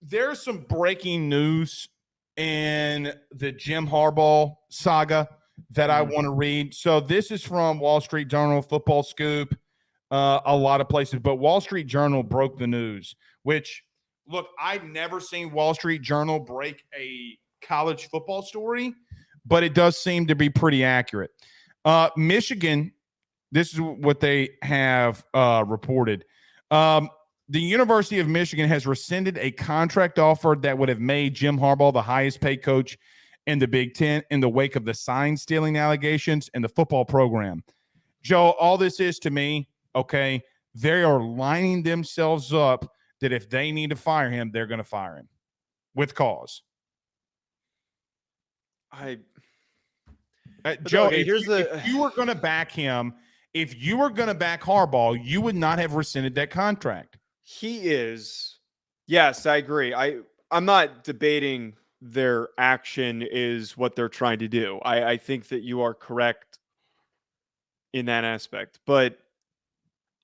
there's some breaking news in the Jim Harbaugh saga that I want to read. So this is from Wall Street Journal, Football Scoop, a lot of places, but Wall Street Journal broke the news, which, look, I've never seen Wall Street Journal break a college football story, but it does seem to be pretty accurate. Michigan, this is what they have reported. The University of Michigan has rescinded a contract offer that would have made Jim Harbaugh the highest paid coach in the Big Ten in the wake of the sign stealing allegations in the football program. Joe, all this is to me, okay, they are lining themselves up that if they need to fire him, they're going to fire him with cause. Joe, okay, if you were going to back him, if you were going to back Harbaugh, you would not have rescinded that contract. He is. Yes, I agree. I'm not debating their action is what they're trying to do. I think that you are correct in that aspect, but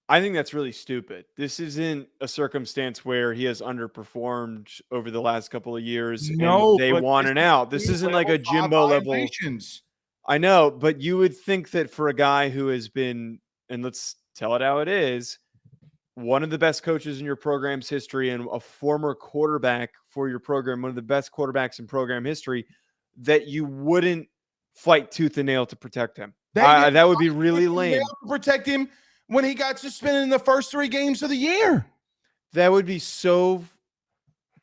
I think that's really stupid. This isn't a circumstance where he has underperformed over the last couple of years and they want an out. This isn't like a Jimbo level. I know, but you would think that for a guy who has been, and let's tell it how it is, one of the best coaches in your program's history and a former quarterback for your program, one of the best quarterbacks in program history, that you wouldn't fight tooth and nail to protect him. That would be really lame. To protect him when he got suspended in the first 3 games of the year. That'd be so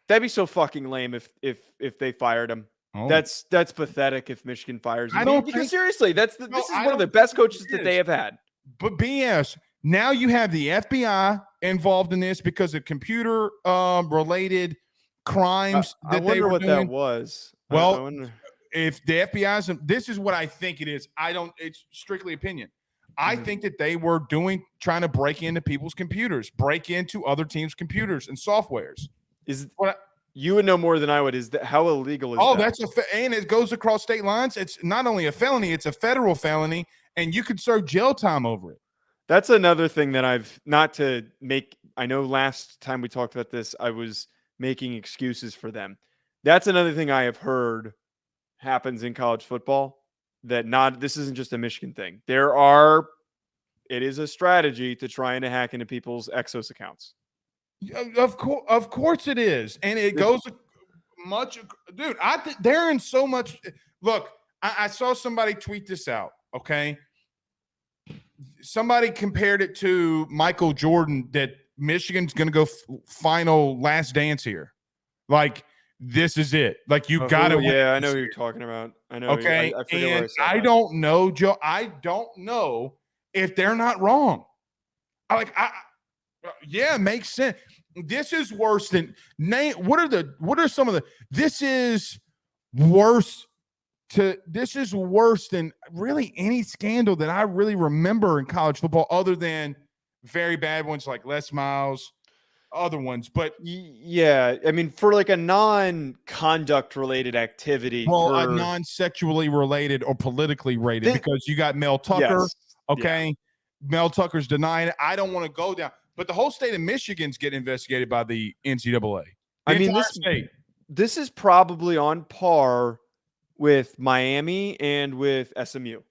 fucking lame if they fired him. Oh. That's pathetic if Michigan fires him. Because seriously, this is one of the best coaches that they have had. But BS. Now you have the FBI involved in this because of computer related crimes. I wonder what that was. Well, if the FBI's, this is what I think it is. It's strictly opinion. I think that they were trying to break into people's computers, break into other teams' computers and softwares. You would know more than I would. How illegal is that? That's and it goes across state lines. It's not only a felony, it's a federal felony, and you could serve jail time over it. That's another thing that I know last time we talked about this, I was making excuses for them. That's another thing I have heard happens in college football, this isn't just a Michigan thing. It is a strategy to try and hack into people's Exos accounts. Of course it is. And it goes much, dude, they're in so much. Look, I saw somebody tweet this out. Okay. Somebody compared it to Michael Jordan that Michigan's going to go final last dance here. Like, this is it. Like, you got to. Yeah, I know who you're talking about. I know. Okay. I don't know, Joe. I don't know if they're not wrong. Yeah, makes sense. This is worse than what are some of the, this is worse than really any scandal that I really remember in college football, other than very bad ones like Les Miles, other ones. But yeah, I mean, for like a non-conduct related activity, a non-sexually related or politically rated, because you got Mel Tucker. Yes. Okay. Yeah. Mel Tucker's denying it. I don't want to go down, but the whole state of Michigan's getting investigated by the NCAA. This is probably on par with Miami and with SMU.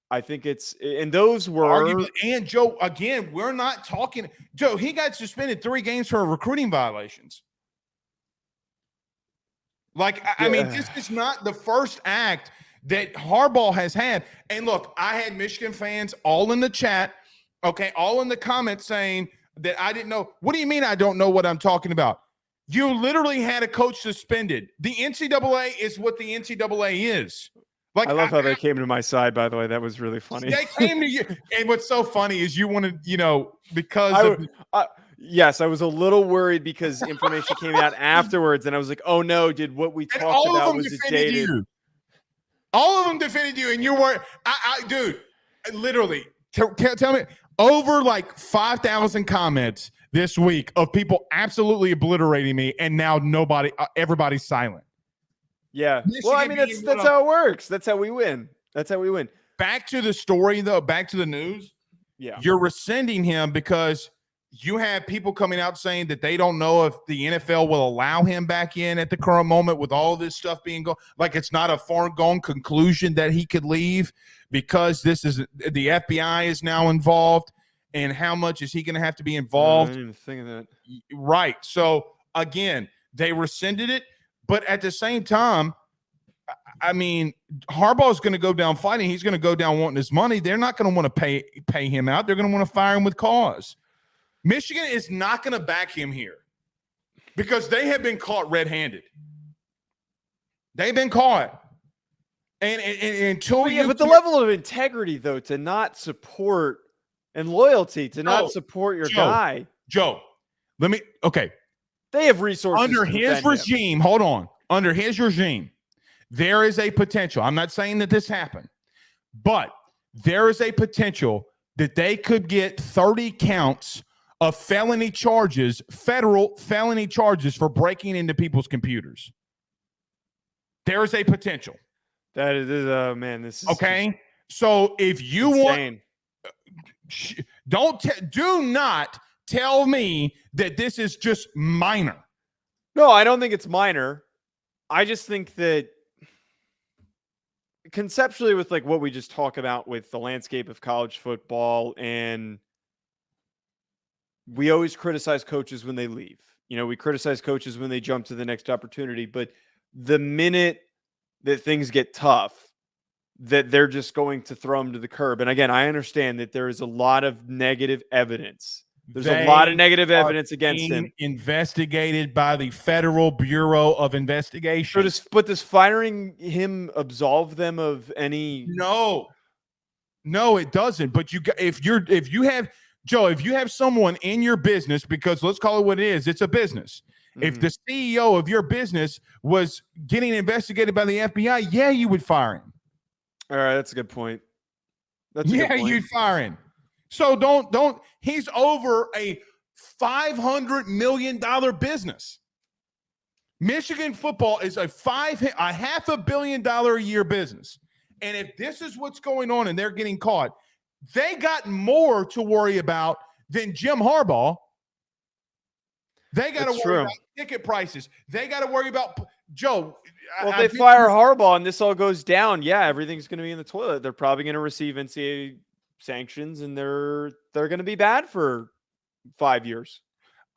I think and those were arguably, and Joe, again, we're not talking. Joe, he got suspended 3 games for recruiting violations. I mean, this is not the first act that Harbaugh has had. And look, I had Michigan fans all in the chat, okay, all in the comments saying that I didn't know. What do you mean I don't know what I'm talking about? You literally had a coach suspended. The NCAA is what the NCAA is. I love how they came to my side, by the way. That was really funny. They came to you. And what's so funny is you wanted, because yes, I was a little worried because information came out afterwards, and I was like, oh no, did what we talked about was it dated? All of them defended you, and you weren't. Dude, literally, tell me, over like 5,000 comments this week of people absolutely obliterating me, and now everybody's silent. Yeah. Well, I mean, that's how it works. That's how we win. Back to the story, though. Back to the news. Yeah. You're rescinding him because You have people coming out saying that they don't know if the NFL will allow him back in at the current moment with all this stuff being going. Like it's not a foregone conclusion that he could leave because this is the FBI is now involved. And how much is he going to have to be involved? I didn't even think of that. Right. So again, they rescinded it, but at the same time, I mean, Harbaugh is going to go down fighting. He's going to go down wanting his money. They're not going to want to pay him out. They're going to want to fire him with cause. Michigan is not going to back him here because they have been caught red-handed. They've been caught. And until but the level of integrity, though, to not support and loyalty to not support your guy. Joe, they have resources under his regime. Hold on. Under his regime, there is a potential. I'm not saying that this happened, but there is a potential that they could get 30 counts of felony charges, federal felony charges for breaking into people's computers. There is a potential. That is, man, this is okay. So if you insane. do not tell me that this is just minor. No, I don't think it's minor. I just think that conceptually with like what we just talk about with the landscape of college football, and we always criticize coaches when they leave. You know, we criticize coaches when they jump to the next opportunity, but the minute that things get tough, that they're just going to throw them to the curb. And again, I understand that there is a lot of negative evidence. There's a lot of negative evidence against him. Investigated by the Federal Bureau of Investigation. But does firing him absolve them of any? No, it doesn't. But if you have someone in your business, because let's call it what it is, it's a business. Mm-hmm. If the CEO of your business was getting investigated by the FBI, yeah, you would fire him. All right, that's a good point. You'd fire him. So don't. He's over a $500 million business. Michigan football is a $500 million a year business. And if this is what's going on and they're getting caught, they got more to worry about than Jim Harbaugh. They got to worry about ticket prices. They got to worry about Joe. Well, if they fire Harbaugh and this all goes down, yeah, everything's going to be in the toilet. They're probably going to receive NCAA sanctions, and they're going to be bad for 5 years.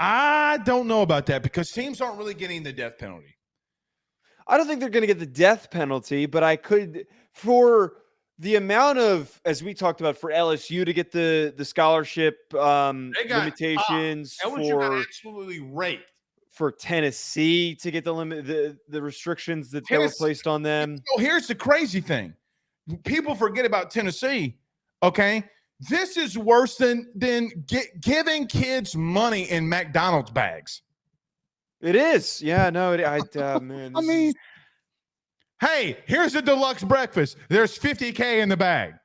I don't know about that because teams aren't really getting the death penalty. I don't think they're going to get the death penalty, but I could, for the amount of, as we talked about, for LSU to get the scholarship limitations, LSU got absolutely raped. For Tennessee to get the restrictions that were placed on them. So here's the crazy thing. People forget about Tennessee. Okay. This is worse than giving kids money in McDonald's bags. It is. Yeah, no, man. I mean, hey, here's a deluxe breakfast. There's $50K in the bag.